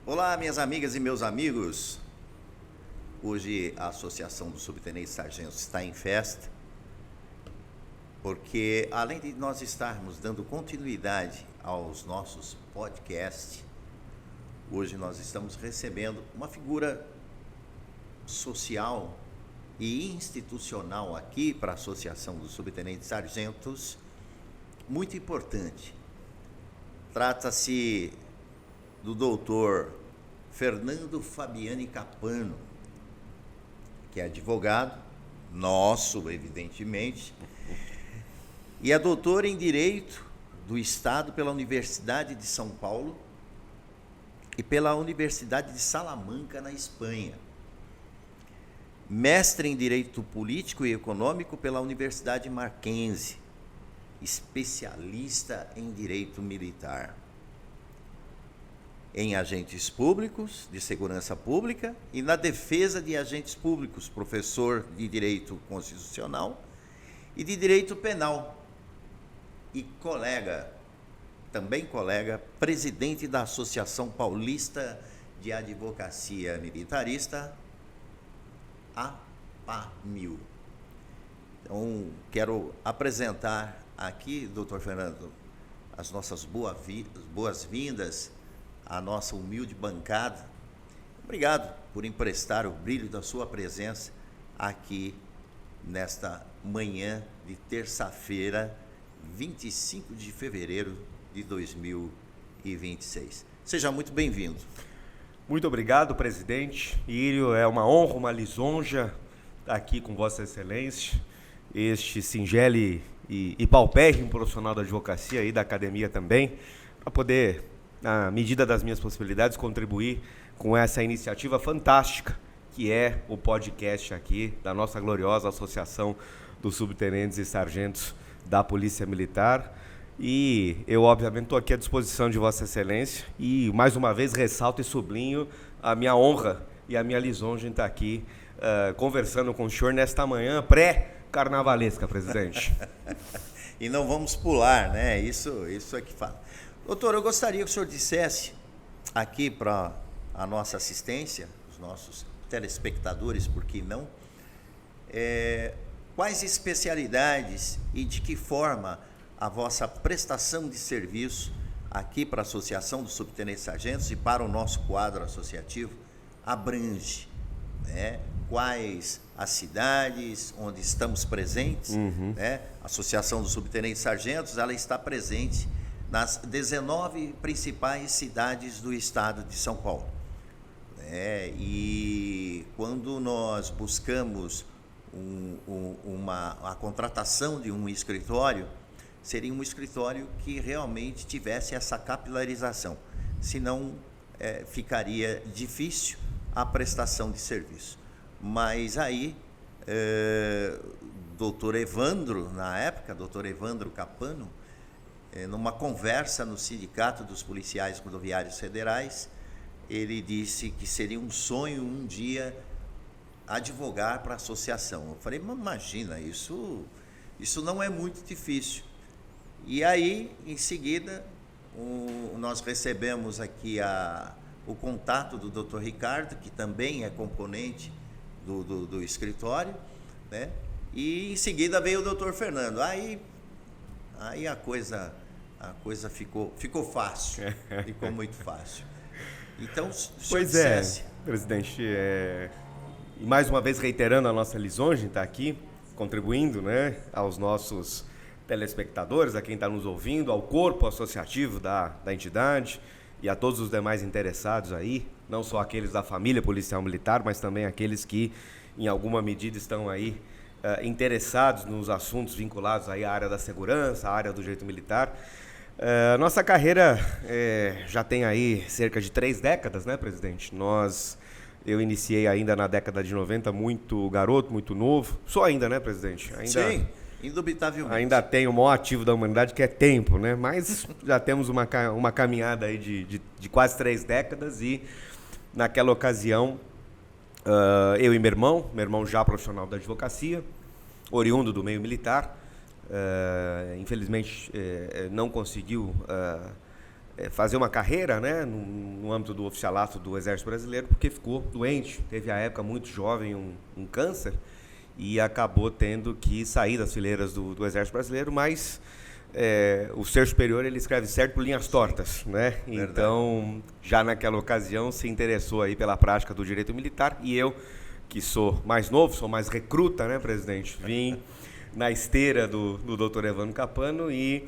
Olá, minhas amigas e meus amigos. Hoje a Associação dos Subtenentes e Sargentos está em festa, porque além de nós estarmos dando continuidade aos nossos podcasts, hoje nós estamos recebendo uma figura social e institucional aqui para a Associação dos Subtenentes e Sargentos, muito importante. Trata-se do doutor Fernando Fabiani Capano, que é advogado, nosso, evidentemente, e é doutor em Direito do Estado pela Universidade de São Paulo e pela Universidade de Salamanca, na Espanha. Mestre em Direito Político e Econômico pela Universidade Mackenzie, especialista em Direito Militar, em agentes públicos, de segurança pública e na defesa de agentes públicos, professor de Direito Constitucional e de Direito Penal e também colega, presidente da Associação Paulista de Advocacia Militarista, APAMIL. Então, quero apresentar aqui, doutor Fernando, as nossas boas-vindas à nossa humilde bancada. Obrigado por emprestar o brilho da sua presença aqui nesta manhã de terça-feira, 25 de fevereiro de 2026. Seja muito bem-vindo. Muito obrigado, presidente. Írio, é uma honra, uma lisonja estar aqui com Vossa Excelência, este singelo e paupérrimo profissional da advocacia e da academia também, para poder, na medida das minhas possibilidades, contribuir com essa iniciativa fantástica que é o podcast aqui da nossa gloriosa Associação dos Subtenentes e Sargentos da Polícia Militar. E eu, obviamente, estou aqui à disposição de Vossa Excelência e, mais uma vez, ressalto e sublinho a minha honra e a minha lisonja em estar aqui conversando com o senhor nesta manhã pré-carnavalesca, presidente. E não vamos pular, né? Isso é que fala. Doutor, eu gostaria que o senhor dissesse aqui para a nossa assistência, os nossos telespectadores, por que não, quais especialidades e de que forma a vossa prestação de serviço aqui para a Associação dos Subtenentes e Sargentos e para o nosso quadro associativo abrange, né? Quais as cidades onde estamos presentes, né? A Associação dos Subtenentes e Sargentos, ela está presente nas 19 principais cidades do estado de São Paulo. E quando nós buscamos a contratação de um escritório, seria um escritório que realmente tivesse essa capilarização, senão ficaria difícil a prestação de serviço. Mas aí, doutor Evandro, na época, doutor Evandro Capano, numa conversa no Sindicato dos Policiais Rodoviários Federais, ele disse que seria um sonho um dia advogar para a associação. Eu falei, mas imagina, isso não é muito difícil. E aí, em seguida, nós recebemos aqui o contato do Dr. Ricardo, que também é componente do escritório, né? E em seguida veio o Dr. Fernando. Aí a coisa ficou fácil, ficou muito fácil. Então, pois dissesse. Presidente, e mais uma vez reiterando a nossa lisonja em estar aqui, contribuindo, né, aos nossos telespectadores, a quem está nos ouvindo, ao corpo associativo da entidade e a todos os demais interessados aí, não só aqueles da família policial militar, mas também aqueles que, em alguma medida, estão aí interessados nos assuntos vinculados aí à área da segurança, à área do direito militar. Nossa carreira já tem aí cerca de 3 décadas, né, presidente? Eu iniciei ainda na década de 90, muito garoto, muito novo. Sou ainda, né, presidente? Sim, indubitavelmente. Ainda tenho o maior ativo da humanidade, que é tempo, né? Mas já temos uma caminhada aí de quase 3 décadas e, naquela ocasião, eu e meu irmão já profissional da advocacia, oriundo do meio militar, infelizmente não conseguiu fazer uma carreira, né, no âmbito do oficialato do Exército Brasileiro, porque ficou doente. Teve, à época, muito jovem, um câncer, e acabou tendo que sair das fileiras do Exército Brasileiro, mas o ser superior ele escreve certo por linhas tortas, né? Então, já naquela ocasião, se interessou aí pela prática do direito militar, e eu, que sou mais novo, sou mais recruta, né, presidente? Vim na esteira do Dr. Evandro Capano, e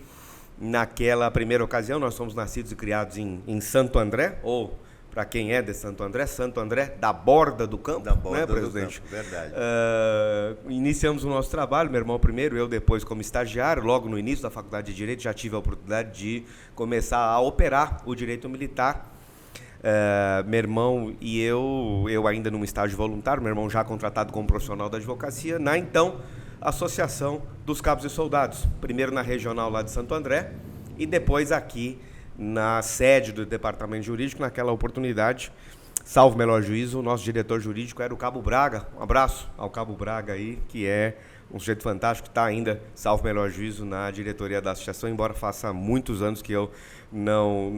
naquela primeira ocasião nós somos nascidos e criados em Santo André, ou, para quem é de Santo André da borda do campo, né, presidente? Do campo, verdade. Iniciamos o nosso trabalho, meu irmão primeiro, eu depois como estagiário. Logo no início da Faculdade de Direito já tive a oportunidade de começar a operar o direito militar. Meu irmão e eu ainda num estágio voluntário, meu irmão já contratado como profissional da advocacia, na então Associação dos Cabos e Soldados, primeiro na regional lá de Santo André e depois aqui na sede do Departamento Jurídico. Naquela oportunidade, salvo melhor juízo, o nosso diretor jurídico era o Cabo Braga. Um abraço ao Cabo Braga aí, que é um sujeito fantástico, que está ainda, salvo melhor juízo, na diretoria da associação, embora faça muitos anos que eu não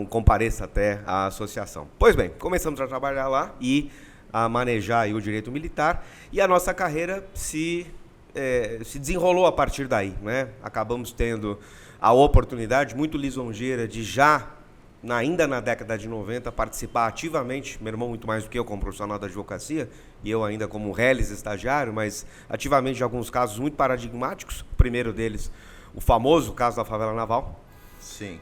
compareça até a associação. Pois bem, começamos a trabalhar lá e a manejar aí o direito militar, e a nossa carreira se desenrolou a partir daí, né? Acabamos tendo a oportunidade muito lisonjeira de ainda na década de 90, participar ativamente, meu irmão muito mais do que eu como profissional da advocacia, e eu ainda como reles estagiário, mas ativamente de alguns casos muito paradigmáticos. O primeiro deles, o famoso caso da favela naval. Sim.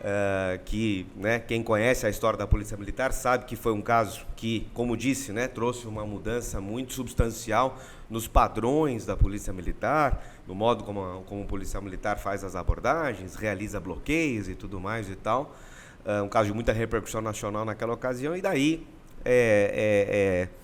Que, né, quem conhece a história da Polícia Militar sabe que foi um caso que, como disse, né, trouxe uma mudança muito substancial nos padrões da Polícia Militar, no modo como o policial militar faz as abordagens, realiza bloqueios e tudo mais e tal. Um caso de muita repercussão nacional naquela ocasião, e daí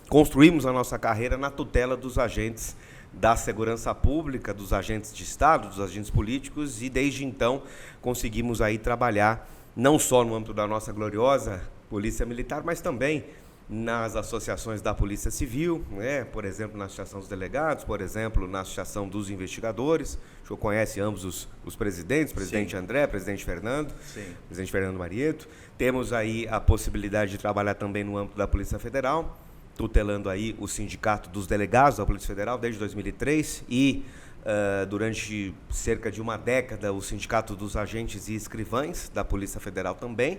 construímos a nossa carreira na tutela dos agentes da segurança pública, dos agentes de Estado, dos agentes políticos, e desde então conseguimos aí trabalhar não só no âmbito da nossa gloriosa Polícia Militar, mas também nas associações da Polícia Civil, né? Por exemplo, na Associação dos Delegados, por exemplo, na Associação dos Investigadores. O senhor conhece ambos os presidentes, presidente Sim. André, presidente Fernando, Sim. presidente Fernando Marieto. Temos aí a possibilidade de trabalhar também no âmbito da Polícia Federal, tutelando aí o Sindicato dos Delegados da Polícia Federal desde 2003 e durante cerca de uma década o Sindicato dos Agentes e Escrivães da Polícia Federal também.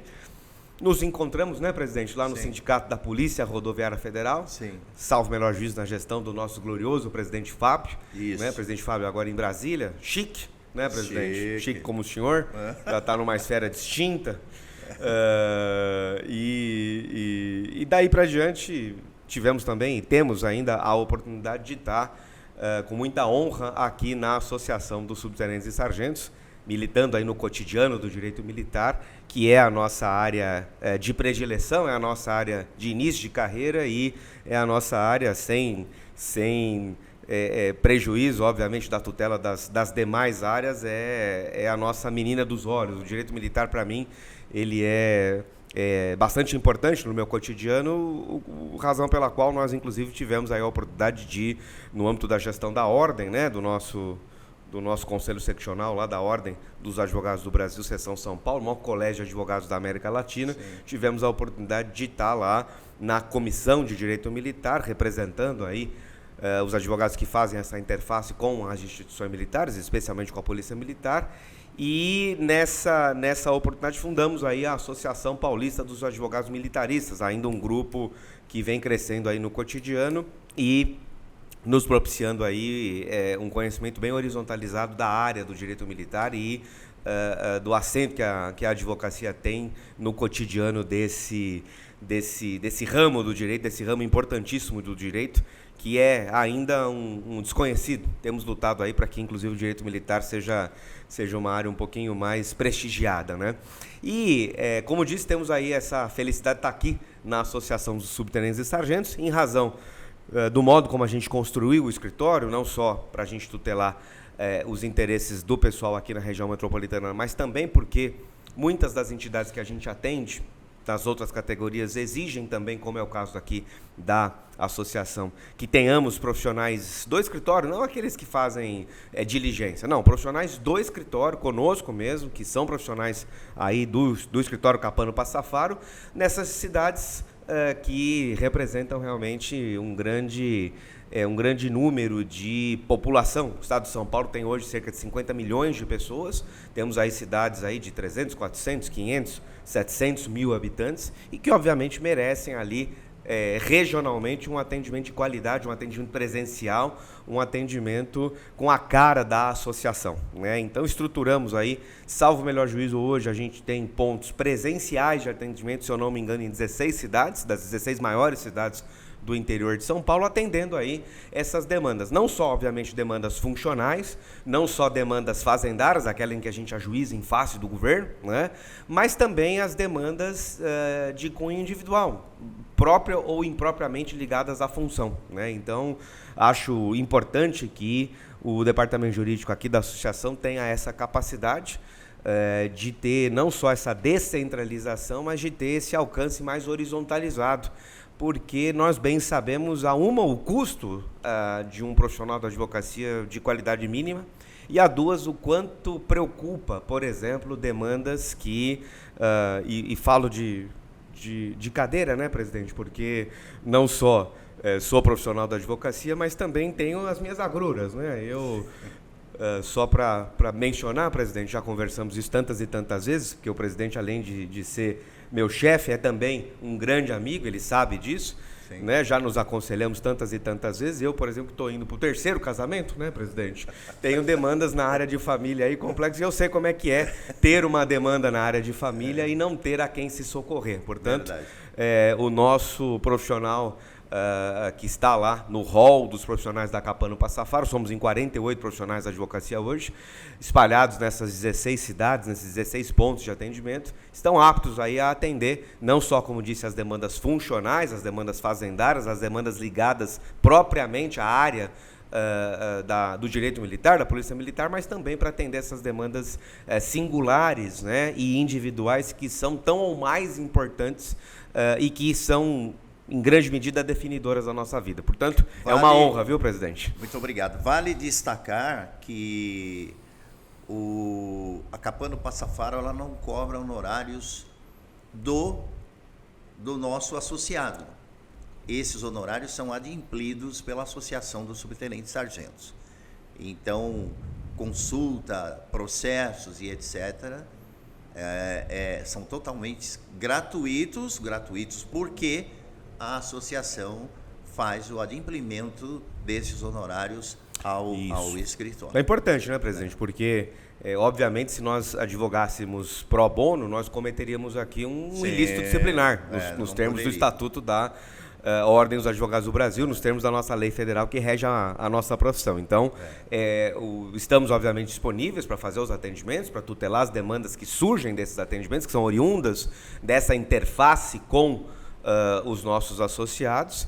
Nos encontramos, né, presidente, lá no Sim. Sindicato da Polícia Rodoviária Federal, Sim. salvo melhor juízo na gestão do nosso glorioso presidente Fábio, né, presidente Fábio agora em Brasília, chique, né, presidente? Chique como o senhor, já está numa esfera distinta. E daí para diante tivemos também e temos ainda a oportunidade de estar com muita honra aqui na Associação dos Subtenentes e Sargentos, militando aí no cotidiano do direito militar, que é a nossa área de predileção, é a nossa área de início de carreira e é a nossa área sem prejuízo, obviamente, da tutela das demais áreas, é a nossa menina dos olhos. O direito militar, para mim, ele é bastante importante no meu cotidiano, razão pela qual nós, inclusive, tivemos aí a oportunidade de, no âmbito da gestão da ordem, né, do nosso Conselho Seccional, lá da Ordem dos Advogados do Brasil, Seção São Paulo, o maior colégio de advogados da América Latina, Sim. tivemos a oportunidade de estar lá na Comissão de Direito Militar, representando aí os advogados que fazem essa interface com as instituições militares, especialmente com a Polícia Militar. E nessa oportunidade fundamos aí a Associação Paulista dos Advogados Militaristas, ainda um grupo que vem crescendo aí no cotidiano e nos propiciando aí um conhecimento bem horizontalizado da área do direito militar e do assento que a advocacia tem no cotidiano desse ramo do direito, desse ramo importantíssimo do direito, que é ainda um desconhecido. Temos lutado aí para que, inclusive, o direito militar seja uma área um pouquinho mais prestigiada, né? E, como disse, temos aí essa felicidade de estar aqui na Associação dos Subtenentes e Sargentos, em razão do modo como a gente construiu o escritório, não só para a gente tutelar os interesses do pessoal aqui na região metropolitana, mas também porque muitas das entidades que a gente atende, nas outras categorias exigem também, como é o caso aqui da associação, que tenhamos profissionais do escritório, não aqueles que fazem diligência, não, profissionais do escritório, conosco mesmo, que são profissionais aí do escritório Capano Passafaro, nessas cidades que representam realmente um grande número de população. O estado de São Paulo tem hoje cerca de 50 milhões de pessoas, temos aí cidades aí de 300, 400, 500, 700 mil habitantes e que obviamente merecem ali regionalmente um atendimento de qualidade, um atendimento presencial, um atendimento com a cara da associação, né? Então estruturamos aí, salvo o melhor juízo, hoje a gente tem pontos presenciais de atendimento, se eu não me engano, em 16 cidades, das 16 maiores cidades do interior de São Paulo, atendendo aí essas demandas. Não só, obviamente, demandas funcionais, não só demandas fazendárias, aquela em que a gente ajuiza em face do governo, né? Mas também as demandas de cunho individual, própria ou impropriamente ligadas à função, né? Então, acho importante que o departamento jurídico aqui da associação tenha essa capacidade de ter não só essa descentralização, mas de ter esse alcance mais horizontalizado, porque nós bem sabemos, o custo de um profissional da advocacia de qualidade mínima, e a duas, o quanto preocupa, por exemplo, demandas que, e falo de cadeira, né, presidente, porque não só sou profissional da advocacia, mas também tenho as minhas agruras, né? Só para mencionar, presidente, já conversamos isso tantas e tantas vezes, porque o presidente, além de ser meu chefe, é também um grande amigo, ele sabe disso, né? Já nos aconselhamos tantas e tantas vezes. Eu, por exemplo, estou indo para o 3º casamento, né, presidente? Tenho demandas na área de família aí complexas, e eu sei como é que é ter uma demanda na área de família e não ter a quem se socorrer. Portanto, o nosso profissional que está lá no hall dos profissionais da Capano Passafaro, somos em 48 profissionais da advocacia hoje, espalhados nessas 16 cidades, nesses 16 pontos de atendimento, estão aptos aí a atender, não só, como disse, as demandas funcionais, as demandas fazendárias, as demandas ligadas propriamente à área do direito militar, da polícia militar, mas também para atender essas demandas singulares, né, e individuais, que são tão ou mais importantes e que são, em grande medida, definidoras da nossa vida. Portanto, é uma honra, viu, presidente? Muito obrigado. Vale destacar que a Capano Passafaro, ela não cobra honorários do nosso associado. Esses honorários são adimplidos pela Associação dos Subtenentes Sargentos. Então, consulta, processos e etc., são totalmente gratuitos porque a associação faz o adimplemento desses honorários ao escritório. É importante, né, presidente? Porque, obviamente, se nós advogássemos pro bono, nós cometeríamos aqui um ilícito disciplinar, nos termos do Estatuto da Ordem dos Advogados do Brasil, nos termos da nossa lei federal que rege a nossa profissão. Então, estamos, obviamente, disponíveis para fazer os atendimentos, para tutelar as demandas que surgem desses atendimentos, que são oriundas dessa interface com os nossos associados,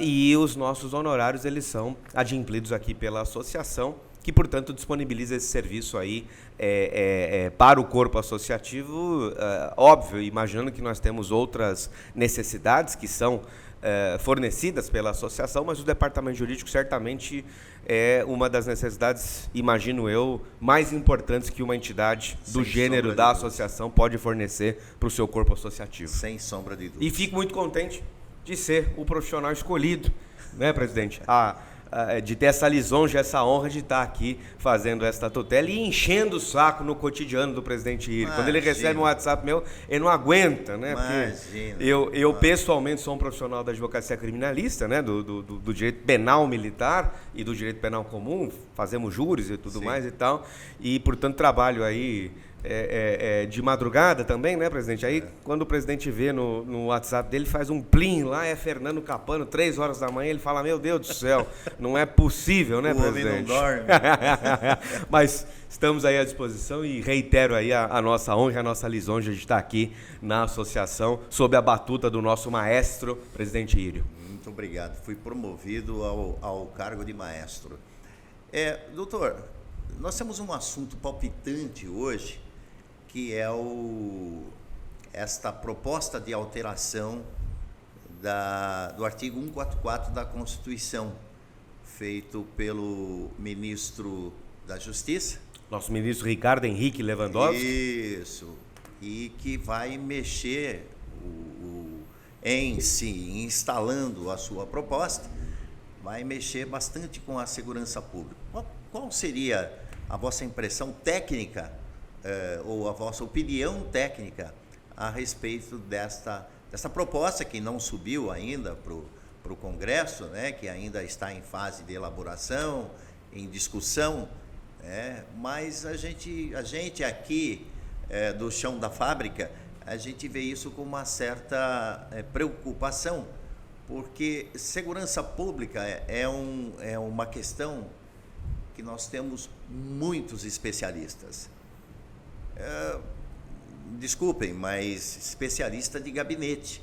e os nossos honorários, eles são adimplidos aqui pela associação, que, portanto, disponibiliza esse serviço aí para o corpo associativo, óbvio, imaginando que nós temos outras necessidades que são fornecidas pela associação, mas o departamento jurídico certamente é uma das necessidades, imagino eu, mais importantes que uma entidade do gênero da associação pode fornecer para o seu corpo associativo. Sem sombra de dúvida. E fico muito contente de ser o profissional escolhido, né, presidente? De ter essa lisonja, essa honra de estar aqui fazendo esta tutela e enchendo o saco no cotidiano do presidente Írio. Quando ele recebe um WhatsApp meu, ele não aguenta, né? Porque eu pessoalmente sou um profissional da advocacia criminalista, né? Do direito penal militar e do direito penal comum, fazemos júris e tudo mais e tal, e, portanto, trabalho aí de madrugada também, né, presidente? Aí, quando o presidente vê no WhatsApp dele, faz um plim lá, Fernando Capano, 3 horas da manhã, ele fala, meu Deus do céu, não é possível, né, presidente? O homem não dorme. Mas estamos aí à disposição e reitero aí a nossa honra e a nossa lisonja de estar aqui na associação, sob a batuta do nosso maestro, presidente Írio. Muito obrigado. Fui promovido ao cargo de maestro. Doutor, nós temos um assunto palpitante hoje, que é esta proposta de alteração do artigo 144 da Constituição, feito pelo ministro da Justiça. Nosso ministro Ricardo Henrique Lewandowski. Isso, e que vai mexer em si, instalando a sua proposta, vai mexer bastante com a segurança pública. Qual seria a vossa impressão técnica, ou a vossa opinião técnica a respeito desta proposta que não subiu ainda para o Congresso, né, que ainda está em fase de elaboração, em discussão, mas a gente aqui do chão da fábrica, a gente vê isso com uma certa preocupação, porque segurança pública é uma questão que nós temos muitos especialistas. Desculpem, mas especialista de gabinete.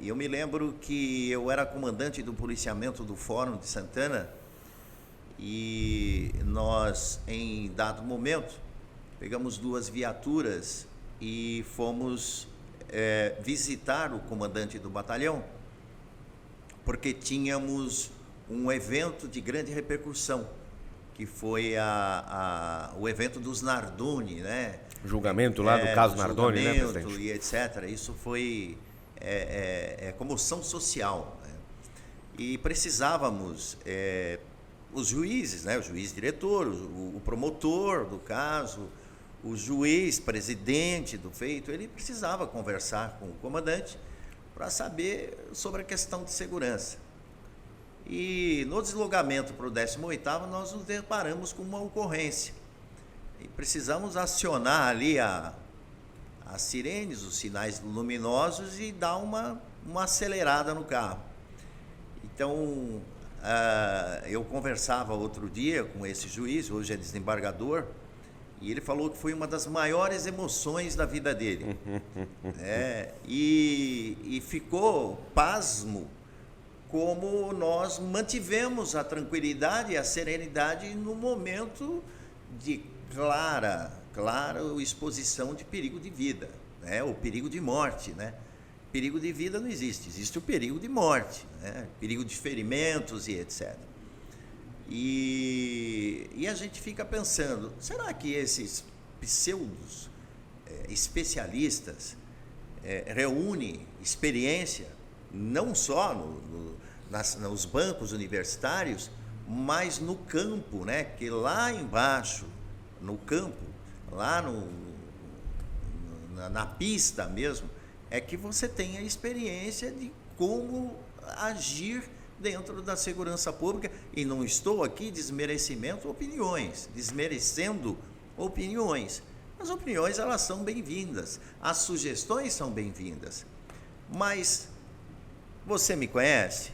Eu me lembro que eu era comandante do policiamento do Fórum de Santana e nós, em dado momento, pegamos 2 viaturas e fomos visitar o comandante do batalhão, porque tínhamos um evento de grande repercussão, que foi o evento dos Nardoni, né? O julgamento lá do caso Nardoni, né, presidente? E etc. Isso foi comoção social, né? E precisávamos, os juízes, né? O juiz diretor, o promotor do caso, o juiz presidente do feito, ele precisava conversar com o comandante para saber sobre a questão de segurança. E no deslocamento para o 18º, nós nos deparamos com uma ocorrência. E precisamos acionar ali as sirenes, os sinais luminosos e dar uma acelerada no carro. Então, eu conversava outro dia com esse juiz, hoje é desembargador, e ele falou que foi uma das maiores emoções da vida dele. E ficou pasmo como nós mantivemos a tranquilidade e a serenidade no momento de clara exposição de perigo de vida, né? O perigo de morte, né? Perigo de vida não existe, existe o perigo de morte, né? Perigo de ferimentos e etc. E a gente fica pensando, será que esses pseudos especialistas reúnem experiência não só nos bancos universitários, mas no campo, né? Que lá embaixo, no campo, lá na pista mesmo, é que você tem a experiência de como agir dentro da segurança pública. E não estou aqui desmerecendo opiniões. As opiniões, elas são bem-vindas, as sugestões são bem-vindas. Mas você me conhece?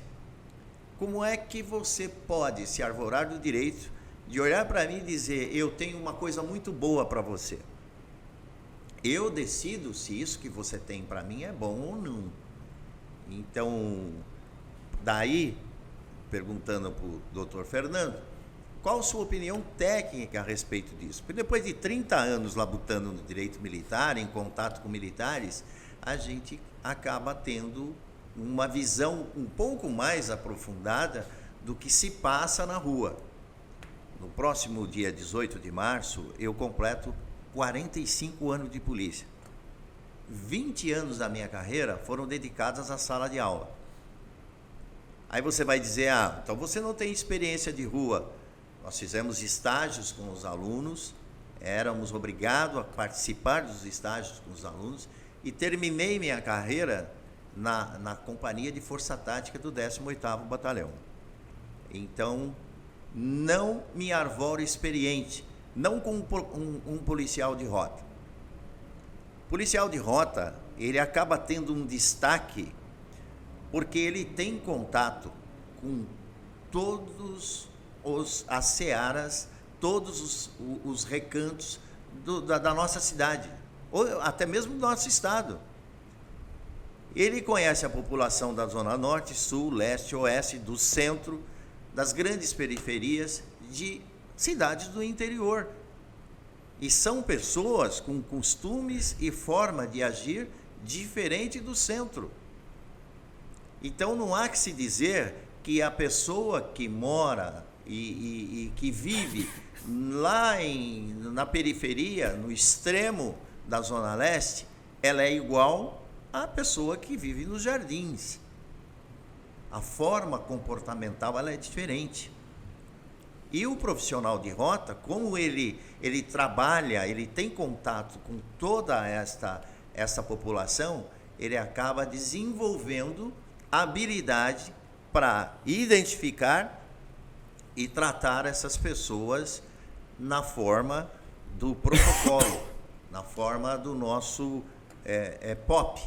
Como é que você pode se arvorar do direito de olhar para mim e dizer: eu tenho uma coisa muito boa para você? Eu decido se isso que você tem para mim é bom ou não. Então, daí, perguntando para o doutor Fernando, qual a sua opinião técnica a respeito disso? Porque depois de 30 anos labutando no direito militar, em contato com militares, a gente acaba tendo uma visão um pouco mais aprofundada do que se passa na rua. No próximo dia 18 de março, eu completo 45 anos de polícia. 20 anos da minha carreira foram dedicados à sala de aula. Aí você vai dizer: então você não tem experiência de rua. Nós fizemos estágios com os alunos, éramos obrigados a participar dos estágios com os alunos e terminei minha carreira na companhia de força tática do 18º Batalhão. Então, não me arvoro experiente, não como um policial de rota. Policial de rota, ele acaba tendo um destaque porque ele tem contato com todos as searas, todos os recantos da nossa cidade, ou até mesmo do nosso estado. Ele conhece a população da Zona Norte, Sul, Leste, Oeste, do centro, das grandes periferias, de cidades do interior. E são pessoas com costumes e forma de agir diferente do centro. Então não há que se dizer que a pessoa que mora e que vive lá na periferia, no extremo da Zona Leste, ela é igual à pessoa que vive nos Jardins. A forma comportamental ela é diferente. E o profissional de rota, como ele trabalha, ele tem contato com toda essa população, ele acaba desenvolvendo habilidade para identificar e tratar essas pessoas na forma do protocolo, na forma do nosso POP,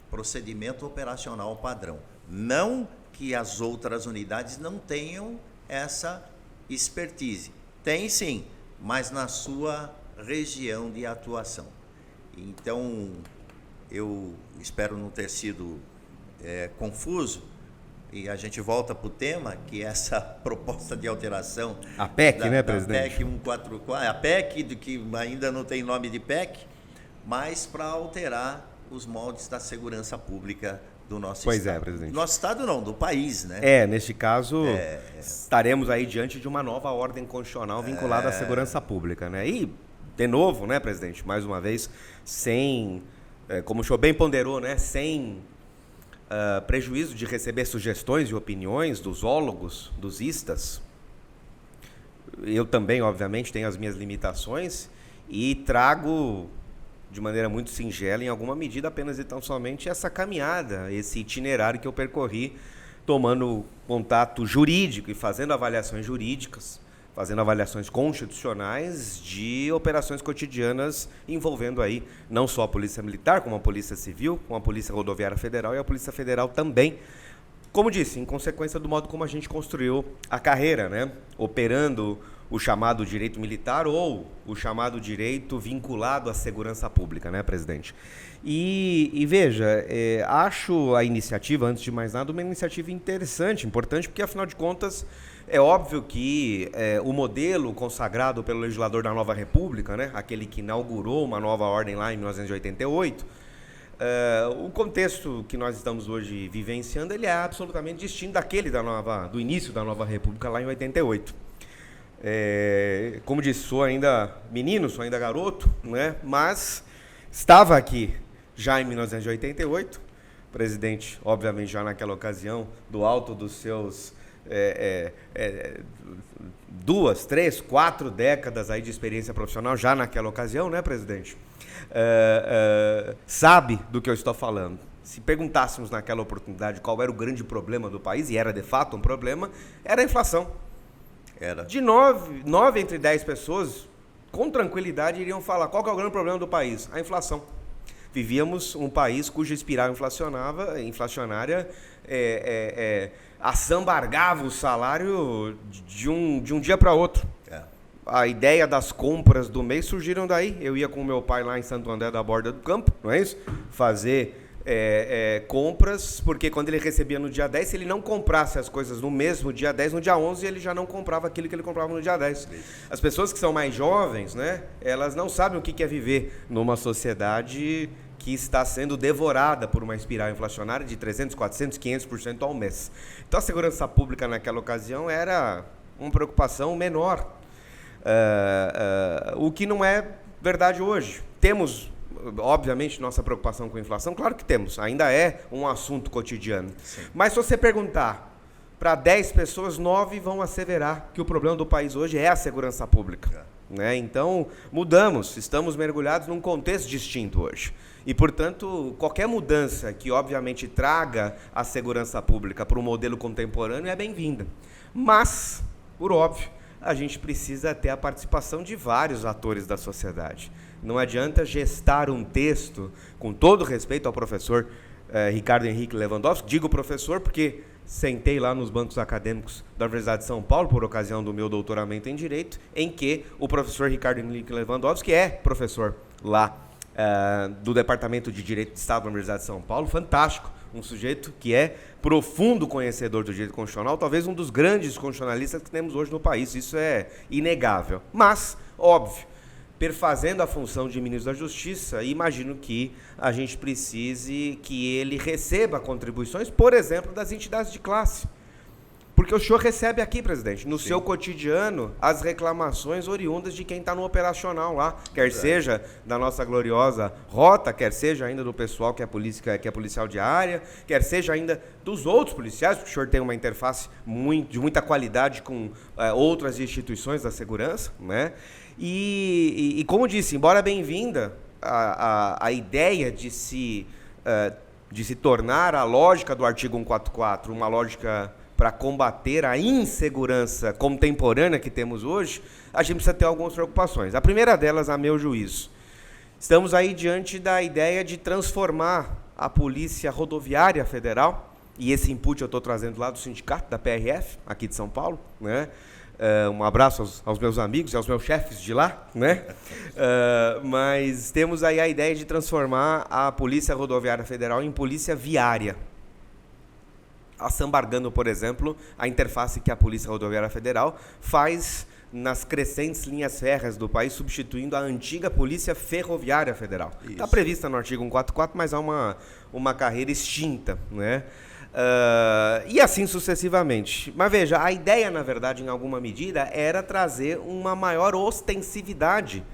Procedimento Operacional Padrão. Não que as outras unidades não tenham essa expertise. Tem sim, mas na sua região de atuação. Então, eu espero não ter sido confuso, e a gente volta para o tema, que é essa proposta de alteração. A PEC, né, presidente? A PEC 144, a PEC, que ainda não tem nome de PEC, mas para alterar os moldes da segurança pública do nosso Pois Estado. é, presidente. Do nosso Estado não, do país, né? Neste caso, estaremos aí diante de uma nova ordem constitucional vinculada à segurança pública, né? E, de novo, né, presidente, mais uma vez, sem, como o senhor bem ponderou, né, sem prejuízo de receber sugestões e opiniões dos ólogos, dos istas. Eu também, obviamente, tenho as minhas limitações e trago de maneira muito singela, em alguma medida, apenas e tão somente essa caminhada, esse itinerário que eu percorri, tomando contato jurídico e fazendo avaliações jurídicas, fazendo avaliações constitucionais de operações cotidianas envolvendo aí não só a Polícia Militar, como a Polícia Civil, como a Polícia Rodoviária Federal e a Polícia Federal também. Como disse, em consequência do modo como a gente construiu a carreira, né? Operando o chamado direito militar ou o chamado direito vinculado à segurança pública, né, presidente? E veja, acho a iniciativa, antes de mais nada, uma iniciativa interessante, importante, porque, afinal de contas, é óbvio que o modelo consagrado pelo legislador da Nova República, né, aquele que inaugurou uma nova ordem lá em 1988, o contexto que nós estamos hoje vivenciando, ele é absolutamente distinto daquele do início da Nova República lá em 88. Como disse, sou ainda menino, sou ainda garoto, né? Mas estava aqui já em 1988, o presidente, obviamente, já naquela ocasião, do alto dos seus 2, 3, 4 décadas aí de experiência profissional, já naquela ocasião, né, presidente? Sabe do que eu estou falando. Se perguntássemos naquela oportunidade qual era o grande problema do país, e era de fato um problema, era a inflação. De 9 entre 10 pessoas, com tranquilidade, iriam falar qual que é o grande problema do país? A inflação. Vivíamos um país cuja espiral inflacionária assambargava o salário de um dia para outro. A ideia das compras do mês surgiram daí. Eu ia com meu pai lá em Santo André da Borda do Campo, não é isso? Fazer compras, porque quando ele recebia no dia 10, se ele não comprasse as coisas no mesmo dia 10, no dia 11 ele já não comprava aquilo que ele comprava no dia 10. As pessoas que são mais jovens, né, elas não sabem o que é viver numa sociedade que está sendo devorada por uma espiral inflacionária de 300%, 400%, 500% ao mês. Então a segurança pública naquela ocasião era uma preocupação menor, o que não é verdade hoje. Temos, obviamente, nossa preocupação com a inflação, claro que temos, ainda é um assunto cotidiano. Sim. Mas se você perguntar para 10 pessoas, 9 vão asseverar que o problema do país hoje é a segurança pública. Né? Então, mudamos, estamos mergulhados num contexto distinto hoje. E, portanto, qualquer mudança que, obviamente, traga a segurança pública para o modelo contemporâneo é bem-vinda. Mas, por óbvio, a gente precisa ter a participação de vários atores da sociedade. Não adianta gestar um texto, com todo respeito ao professor Ricardo Henrique Lewandowski, digo professor porque sentei lá nos bancos acadêmicos da Universidade de São Paulo, por ocasião do meu doutoramento em Direito, em que o professor Ricardo Henrique Lewandowski é professor lá do Departamento de Direito de Estado da Universidade de São Paulo, fantástico, um sujeito que é profundo conhecedor do direito constitucional, talvez um dos grandes constitucionalistas que temos hoje no país, isso é inegável. Mas, óbvio, perfazendo a função de ministro da Justiça, imagino que a gente precise que ele receba contribuições, por exemplo, das entidades de classe. Porque o senhor recebe aqui, presidente, no seu cotidiano, as reclamações oriundas de quem está no operacional lá, quer seja da nossa gloriosa rota, quer seja ainda do pessoal que é policial de área, quer seja ainda dos outros policiais, porque o senhor tem uma interface de muita qualidade com outras instituições da segurança, né? E como disse, embora bem-vinda a ideia de se tornar a lógica do artigo 144 uma lógica para combater a insegurança contemporânea que temos hoje, a gente precisa ter algumas preocupações. A primeira delas, a meu juízo, estamos aí diante da ideia de transformar a Polícia Rodoviária Federal, e esse input eu estou trazendo lá do sindicato, da PRF, aqui de São Paulo, né? Um abraço aos meus amigos e aos meus chefes de lá, né? Mas temos aí a ideia de transformar a Polícia Rodoviária Federal em Polícia Viária, assambarcando, por exemplo, a interface que a Polícia Rodoviária Federal faz nas crescentes linhas férreas do país, substituindo a antiga Polícia Ferroviária Federal. Está prevista no artigo 144, mas há uma carreira extinta, né? E assim sucessivamente. Mas veja, a ideia, na verdade, em alguma medida, era trazer uma maior ostensividade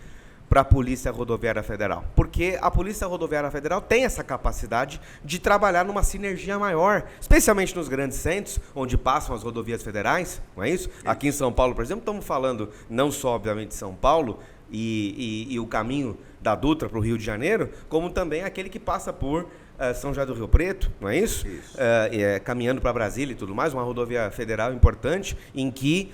para a Polícia Rodoviária Federal, porque a Polícia Rodoviária Federal tem essa capacidade de trabalhar numa sinergia maior, especialmente nos grandes centros, onde passam as rodovias federais, não é isso? Aqui em São Paulo, por exemplo, estamos falando não só, obviamente, de São Paulo e o caminho da Dutra para o Rio de Janeiro, como também aquele que passa por São José do Rio Preto, não é isso? Caminhando para Brasília e tudo mais, uma rodovia federal importante, em que,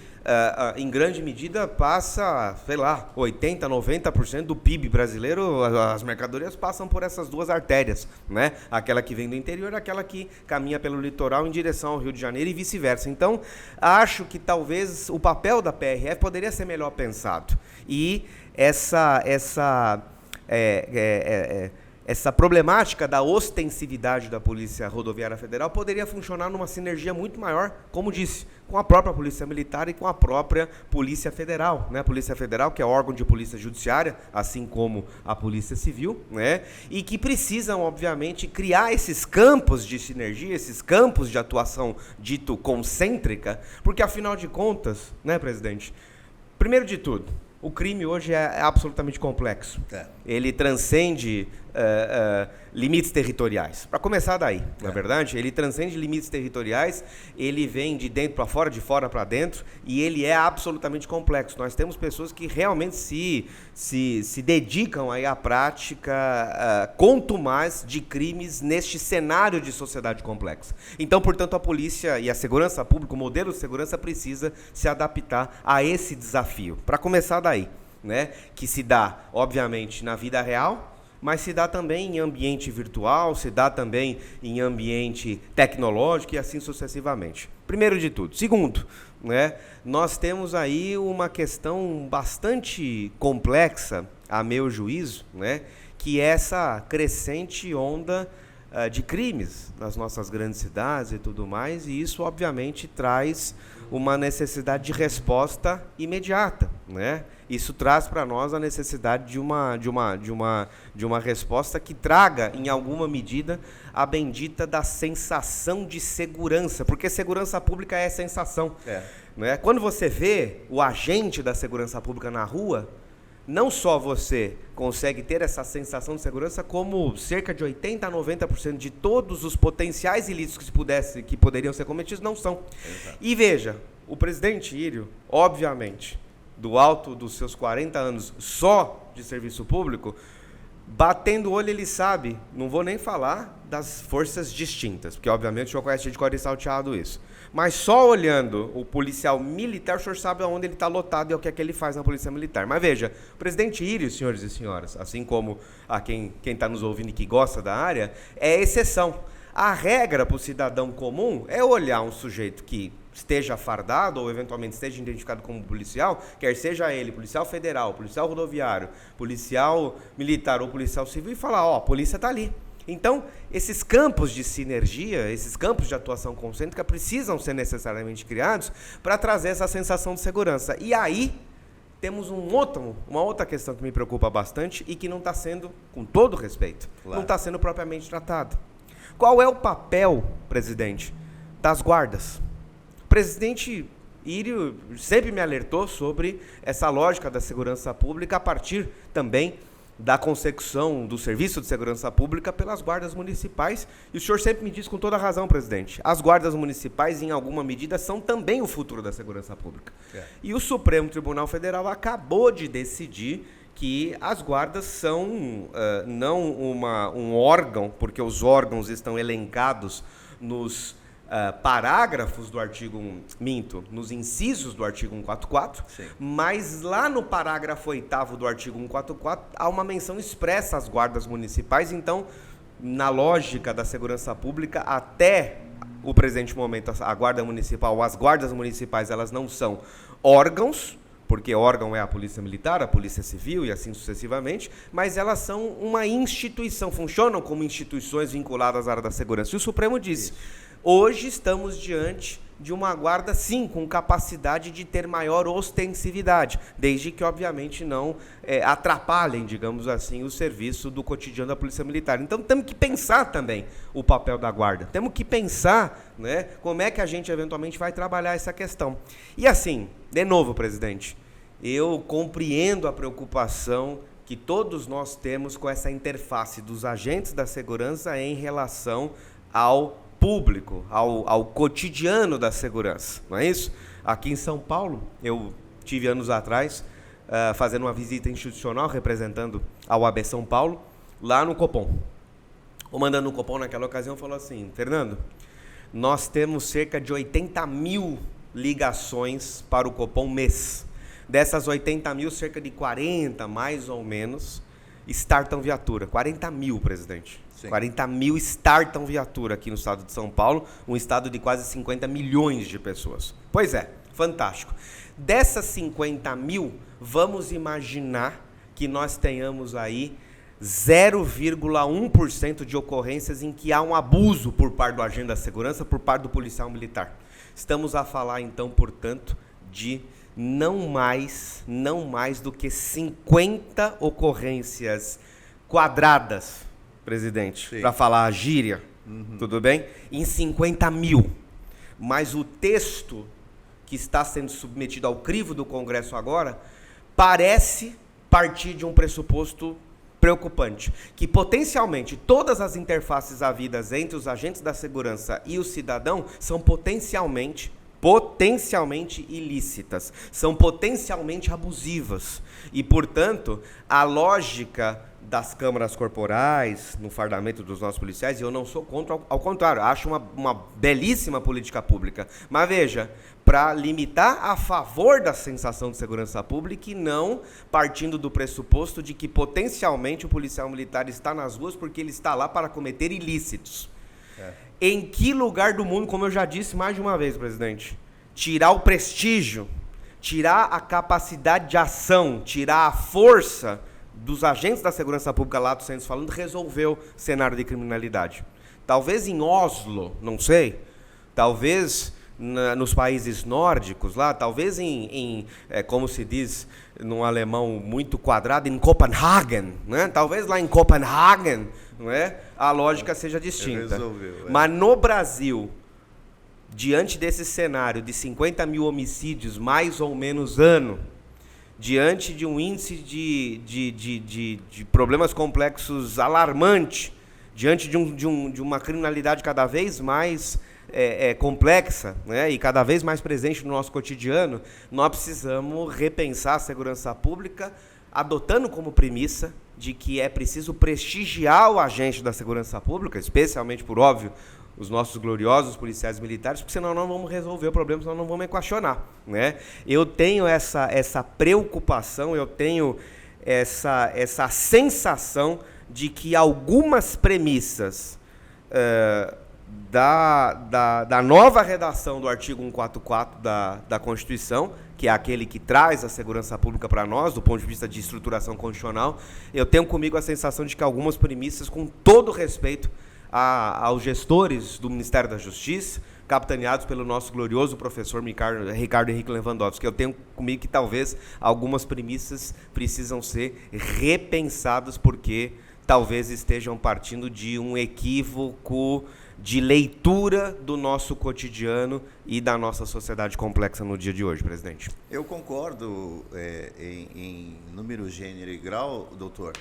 em grande medida, passa, sei lá, 80%, 90% do PIB brasileiro, as mercadorias passam por essas duas artérias, né? Aquela que vem do interior, aquela que caminha pelo litoral em direção ao Rio de Janeiro e vice-versa. Então, acho que talvez o papel da PRF poderia ser melhor pensado. E essa problemática da ostensividade da Polícia Rodoviária Federal poderia funcionar numa sinergia muito maior, como disse, com a própria Polícia Militar e com a própria Polícia Federal, né? A Polícia Federal, que é órgão de polícia judiciária, assim como a Polícia Civil, né? E que precisam, obviamente, criar esses campos de sinergia, esses campos de atuação dito concêntrica, porque, afinal de contas, né, presidente, primeiro de tudo, o crime hoje é absolutamente complexo. Ele transcende limites territoriais. Para começar daí, na verdade, ele transcende limites territoriais, ele vem de dentro para fora, de fora para dentro, e ele é absolutamente complexo. Nós temos pessoas que realmente se dedicam aí à prática contumaz de crimes neste cenário de sociedade complexa. Então, portanto, a polícia e a segurança pública, o modelo de segurança precisa se adaptar a esse desafio. Para começar daí, né, que se dá, obviamente, na vida real, mas se dá também em ambiente virtual, se dá também em ambiente tecnológico e assim sucessivamente. Primeiro de tudo. Segundo, né, nós temos aí uma questão bastante complexa, a meu juízo, né, que é essa crescente onda de crimes nas nossas grandes cidades e tudo mais, e isso obviamente traz uma necessidade de resposta imediata, né? Isso traz para nós a necessidade de uma resposta que traga, em alguma medida, a bendita da sensação de segurança, porque segurança pública é sensação. Né? Quando você vê o agente da segurança pública na rua, não só você consegue ter essa sensação de segurança, como cerca de 80% a 90% de todos os potenciais ilícitos que poderiam ser cometidos não são. Exato. E veja, o presidente Írio, obviamente, do alto dos seus 40 anos só de serviço público, batendo o olho ele sabe, não vou nem falar das forças distintas, porque obviamente o senhor conhece de cor e salteado isso. Mas só olhando o policial militar, o senhor sabe aonde ele está lotado e o que é que ele faz na polícia militar. Mas veja, o presidente Írio, senhores e senhoras, assim como a quem está nos ouvindo e que gosta da área, é exceção. A regra para o cidadão comum é olhar um sujeito que esteja fardado ou eventualmente esteja identificado como policial, quer seja ele policial federal, policial rodoviário, policial militar ou policial civil, e falar, ó, a polícia está ali. Então, esses campos de sinergia, esses campos de atuação concêntrica precisam ser necessariamente criados para trazer essa sensação de segurança. E aí temos uma outra questão que me preocupa bastante e que não está sendo, com todo respeito, não está sendo propriamente tratada. Qual é o papel, presidente, das guardas? O presidente Írio sempre me alertou sobre essa lógica da segurança pública a partir também da consecução do serviço de segurança pública pelas guardas municipais. E o senhor sempre me diz com toda razão, presidente, as guardas municipais, em alguma medida, são também o futuro da segurança pública. E o Supremo Tribunal Federal acabou de decidir que as guardas são não um órgão, porque os órgãos estão elencados nos parágrafos do artigo, nos incisos do artigo 144, sim, mas lá no parágrafo 8º do artigo 144 há uma menção expressa às guardas municipais. Então, na lógica da segurança pública, até o presente momento, a guarda municipal, as guardas municipais, elas não são órgãos, porque órgão é a Polícia Militar, a Polícia Civil e assim sucessivamente, mas elas são uma instituição, funcionam como instituições vinculadas à área da segurança. E o Supremo disse: hoje estamos diante de uma guarda, sim, com capacidade de ter maior ostensividade, desde que, obviamente, não atrapalhem, digamos assim, o serviço do cotidiano da Polícia Militar. Então, temos que pensar também o papel da guarda. Temos que pensar, né, como é que a gente, eventualmente, vai trabalhar essa questão. E, assim, de novo, presidente, eu compreendo a preocupação que todos nós temos com essa interface dos agentes da segurança em relação ao público, ao cotidiano da segurança, não é isso? Aqui em São Paulo, eu tive anos atrás, fazendo uma visita institucional, representando a OAB São Paulo, lá no Copom. O comandante do Copom, naquela ocasião, falou assim: Fernando, nós temos cerca de 80 mil ligações para o Copom mês. Dessas 80 mil, cerca de 40, mais ou menos, startam viatura. 40 mil, presidente. Sim. 40 mil startam viatura aqui no estado de São Paulo, um estado de quase 50 milhões de pessoas. Pois é, fantástico. Dessas 50 mil, vamos imaginar que nós tenhamos aí 0,1% de ocorrências em que há um abuso por parte do agente da segurança, por parte do policial militar. Estamos a falar, então, portanto, de não mais do que 50 ocorrências quadradas, presidente, para falar a gíria, tudo bem? Em 50 mil. Mas o texto que está sendo submetido ao crivo do Congresso agora parece partir de um pressuposto preocupante, que potencialmente todas as interfaces havidas entre os agentes da segurança e o cidadão são potencialmente ilícitas, são potencialmente abusivas. E, portanto, a lógica das câmaras corporais no fardamento dos nossos policiais, e eu não sou contra, ao contrário, acho uma belíssima política pública. Mas veja, para limitar a favor da sensação de segurança pública e não partindo do pressuposto de que potencialmente o policial militar está nas ruas porque ele está lá para cometer ilícitos. Em que lugar do mundo, como eu já disse mais de uma vez, presidente, tirar o prestígio, tirar a capacidade de ação, tirar a força dos agentes da segurança pública, lato sensu falando, resolveu o cenário de criminalidade? Talvez em Oslo, não sei, talvez nos países nórdicos lá, talvez como se diz num alemão muito quadrado, em Copenhagen, né? Talvez lá em Copenhagen, não é? A lógica seja distinta. Mas no Brasil, diante desse cenário de 50 mil homicídios mais ou menos ano, diante de um índice de problemas complexos alarmante, diante de uma criminalidade cada vez mais complexa, né, e cada vez mais presente no nosso cotidiano, nós precisamos repensar a segurança pública, adotando como premissa de que é preciso prestigiar o agente da segurança pública, especialmente, por óbvio, os nossos gloriosos policiais militares, porque senão não vamos resolver o problema, senão não vamos equacionar, né? Eu tenho essa preocupação, eu tenho essa sensação de que algumas premissas da nova redação do artigo 144 da Constituição, que é aquele que traz a segurança pública para nós, do ponto de vista de estruturação constitucional, eu tenho comigo a sensação de que algumas premissas, com todo respeito aos gestores do Ministério da Justiça, capitaneados pelo nosso glorioso professor Ricardo Henrique Lewandowski. Eu tenho comigo que talvez algumas premissas precisam ser repensadas, porque talvez estejam partindo de um equívoco de leitura do nosso cotidiano e da nossa sociedade complexa no dia de hoje, presidente. Eu concordo em número, gênero e grau, doutor.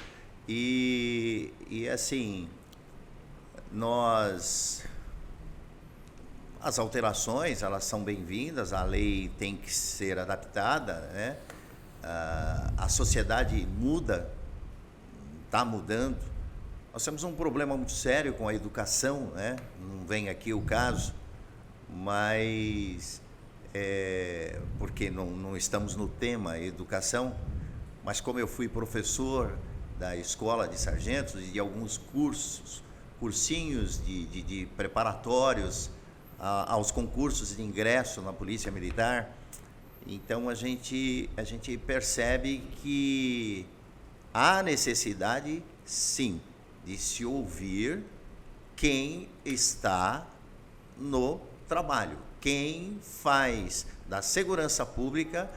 E assim, as alterações, elas são bem-vindas, a lei tem que ser adaptada, né? A sociedade muda, está mudando. Nós temos um problema muito sério com a educação, né? Não vem aqui o caso, mas porque não estamos no tema educação, mas como eu fui professor da escola de sargentos e de alguns cursinhos de preparatórios aos concursos de ingresso na Polícia Militar, então a gente percebe que há necessidade, sim, de se ouvir quem está no trabalho, quem faz da segurança pública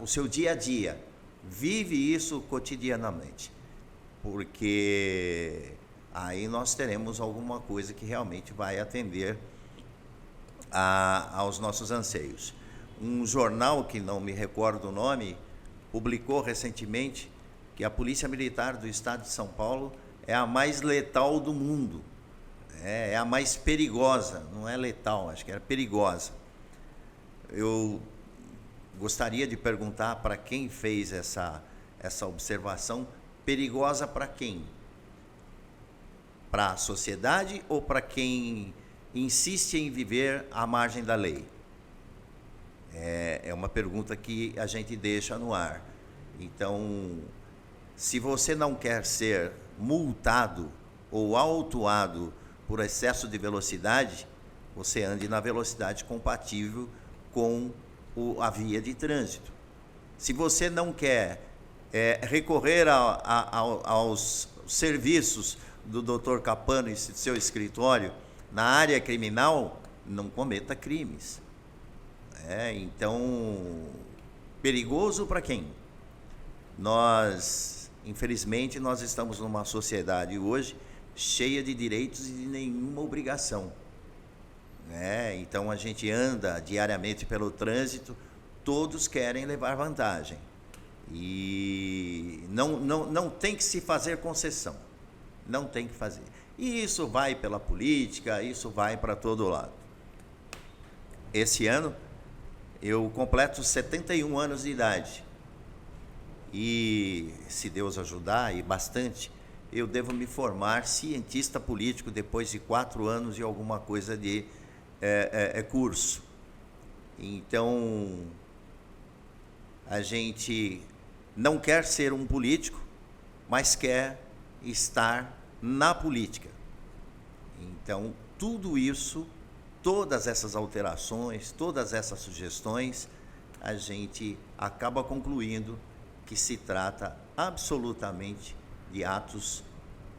o seu dia a dia, vive isso cotidianamente, porque aí nós teremos alguma coisa que realmente vai atender aos nossos anseios. Um jornal, que não me recordo o nome, publicou recentemente que a Polícia Militar do Estado de São Paulo é a mais letal do mundo, é a mais perigosa, não é letal, acho que era perigosa. Eu gostaria de perguntar para quem fez essa observação: perigosa para quem? Para a sociedade ou para quem insiste em viver à margem da lei? É uma pergunta que a gente deixa no ar. Então, se você não quer ser multado ou autuado por excesso de velocidade, você ande na velocidade compatível com a via de trânsito. Se você não quer recorrer aos serviços do Dr. Capano e seu escritório na área criminal, não cometa crimes. Então, perigoso para quem? Infelizmente, nós estamos numa sociedade hoje cheia de direitos e de nenhuma obrigação. Então, a gente anda diariamente pelo trânsito, todos querem levar vantagem. E não tem que se fazer concessão. Não tem que fazer. E isso vai pela política, isso vai para todo lado. Esse ano, eu completo 71 anos de idade. E, se Deus ajudar, e bastante, eu devo me formar cientista político depois de 4 anos e alguma coisa de curso. Então, a gente não quer ser um político, mas quer estar na política. Então, tudo isso, todas essas alterações, todas essas sugestões, a gente acaba concluindo que se trata absolutamente de atos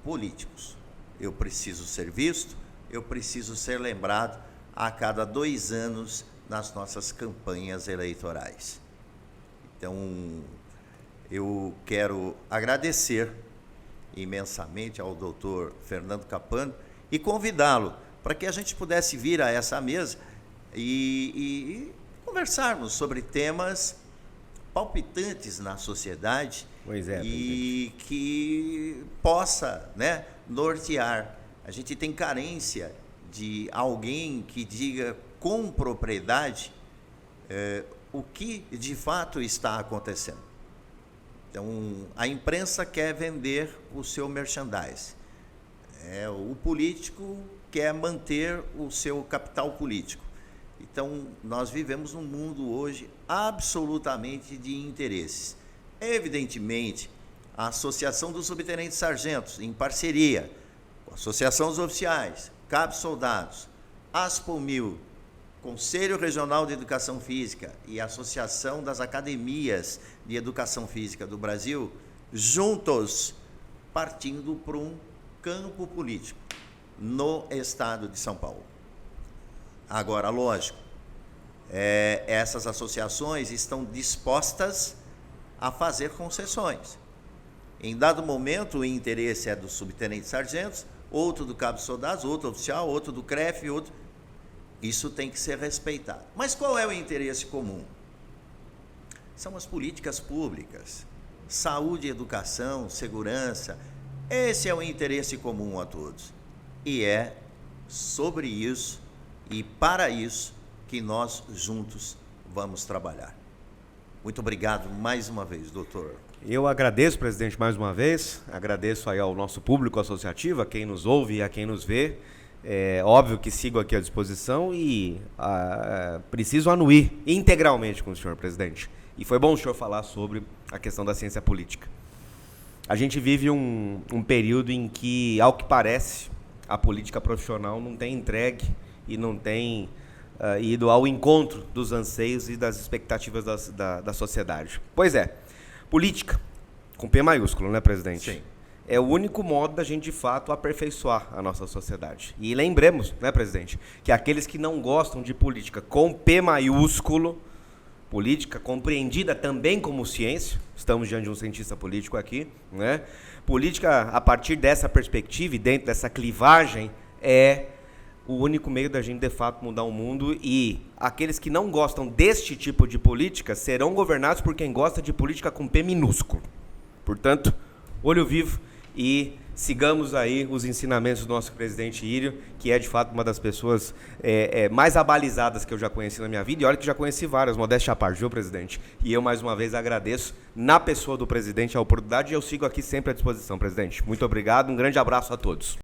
políticos. Eu preciso ser visto, eu preciso ser lembrado a cada 2 anos nas nossas campanhas eleitorais. Então, eu quero agradecer imensamente ao doutor Fernando Capano e convidá-lo para que a gente pudesse vir a essa mesa e conversarmos sobre temas palpitantes na sociedade e que possa, nortear. A gente tem carência de alguém que diga com propriedade o que de fato está acontecendo. Então, a imprensa quer vender o seu merchandise. O político quer manter o seu capital político. Então, nós vivemos num mundo hoje absolutamente de interesses. Evidentemente, a Associação dos Subtenentes Sargentos, em parceria com a Associação dos Oficiais, Cabos Soldados, ASPOMIL, Conselho Regional de Educação Física e a Associação das Academias de Educação Física do Brasil, juntos, partindo para um campo político no estado de São Paulo. Agora, lógico, essas associações estão dispostas a fazer concessões. Em dado momento, o interesse é dos subtenentes-sargentos, outro do cabo-soldados, outro oficial, outro do CREF, outro... Isso tem que ser respeitado. Mas qual é o interesse comum? São as políticas públicas, saúde, educação, segurança. Esse é o interesse comum a todos. E é sobre isso e para isso que nós juntos vamos trabalhar. Muito obrigado mais uma vez, doutor. Eu agradeço, presidente, mais uma vez. Agradeço aí ao nosso público associativo, a quem nos ouve e a quem nos vê. É óbvio que sigo aqui à disposição e preciso anuir integralmente com o senhor, presidente. E foi bom o senhor falar sobre a questão da ciência política. A gente vive um período em que, ao que parece, a política profissional não tem entregue e não tem ido ao encontro dos anseios e das expectativas da sociedade. Pois é, política, com P maiúsculo, né, presidente? Sim. É o único modo da gente, de fato, aperfeiçoar a nossa sociedade. E lembremos, né, presidente, que aqueles que não gostam de política com P maiúsculo, política compreendida também como ciência, estamos diante de um cientista político aqui, né? Política, a partir dessa perspectiva e dentro dessa clivagem, é o único meio da gente, de fato, mudar o mundo, e aqueles que não gostam deste tipo de política serão governados por quem gosta de política com P minúsculo. Portanto, olho vivo e sigamos aí os ensinamentos do nosso presidente Írio, que é, de fato, uma das pessoas mais abalizadas que eu já conheci na minha vida, e olha que já conheci várias, modéstia à parte, viu, presidente? E eu, mais uma vez, agradeço, na pessoa do presidente, a oportunidade, e eu sigo aqui sempre à disposição, presidente. Muito obrigado, um grande abraço a todos.